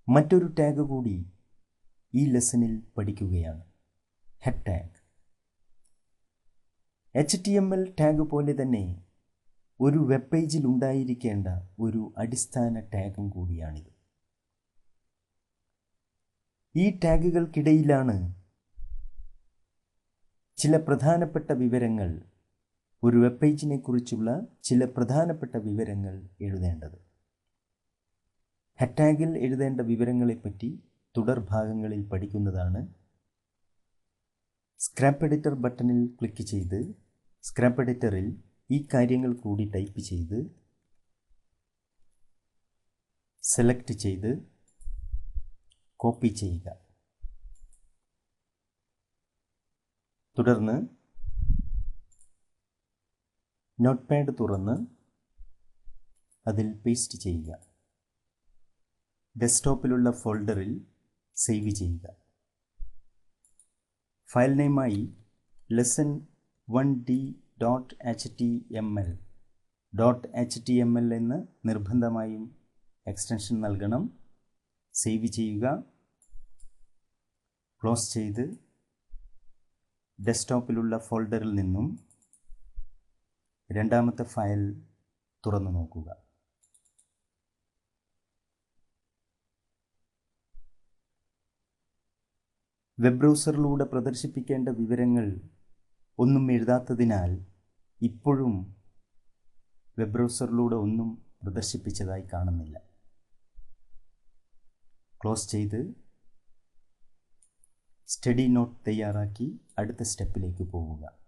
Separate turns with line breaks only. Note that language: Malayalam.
മറ്റൊരു ടാഗ് കൂടി ഈ ലെസണിൽ പഠിക്കുകയാണ്. Head tag. HTML ടാഗ് പോലെ തന്നെ ഒരു വെബ് പേജിൽ ഉണ്ടായിരിക്കേണ്ട ഒരു അടിസ്ഥാന ടാഗും കൂടിയാണിത്. ഈ ടാഗുകൾക്കിടയിലാണ് ചില പ്രധാനപ്പെട്ട വിവരങ്ങൾ, ഒരു വെബ് പേജിനെ കുറിച്ചുള്ള ചില പ്രധാനപ്പെട്ട വിവരങ്ങൾ എഴുതേണ്ടത്. ഹെഡ് ടാഗിൽ എഴുതേണ്ട വിവരങ്ങളെപ്പറ്റി തുടർ ഭാഗങ്ങളിൽ പഠിക്കുന്നതാണ്. സ്ക്രാപ്പ് എഡിറ്റർ ബട്ടണിൽ ക്ലിക്ക് ചെയ്ത് സ്ക്രാപ്പ് എഡിറ്ററിൽ ഈ കാര്യങ്ങൾ കൂടി ടൈപ്പ് ചെയ്ത് സെലക്ട് ചെയ്ത് കോപ്പി ചെയ്യുക. തുടർന്ന് നോട്ട്പാഡ് തുറന്ന് അതിൽ പേസ്റ്റ് ചെയ്യുക. ഡെസ്ക്ടോപ്പിലുള്ള ഫോൾഡറിൽ സേവ് ചെയ്യുക. ഫയൽ നെയിമായി lesson1d.html എന്ന് നിർബന്ധമായും എക്സ്റ്റൻഷൻ നൽകണം. സേവ് ചെയ്യുക. ക്ലോസ് ചെയ്ത് ഡെസ്ക്ടോപ്പിലുള്ള ഫോൾഡറിൽ നിന്നും രണ്ടാമത്തെ ഫയൽ തുറന്നു നോക്കുക. വെബ് ബ്രൗസറിലൂടെ പ്രദർശിപ്പിക്കേണ്ട വിവരങ്ങൾ ഒന്നും എഴുതാത്തതിനാൽ ഇപ്പോഴും വെബ് ബ്രൗസറിലൂടെ ഒന്നും പ്രദർശിപ്പിച്ചതായി കാണുന്നില്ല. ക്ലോസ് ചെയ്ത് സ്റ്റഡി നോട്ട് തയ്യാറാക്കി അടുത്ത സ്റ്റെപ്പിലേക്ക് പോവുക.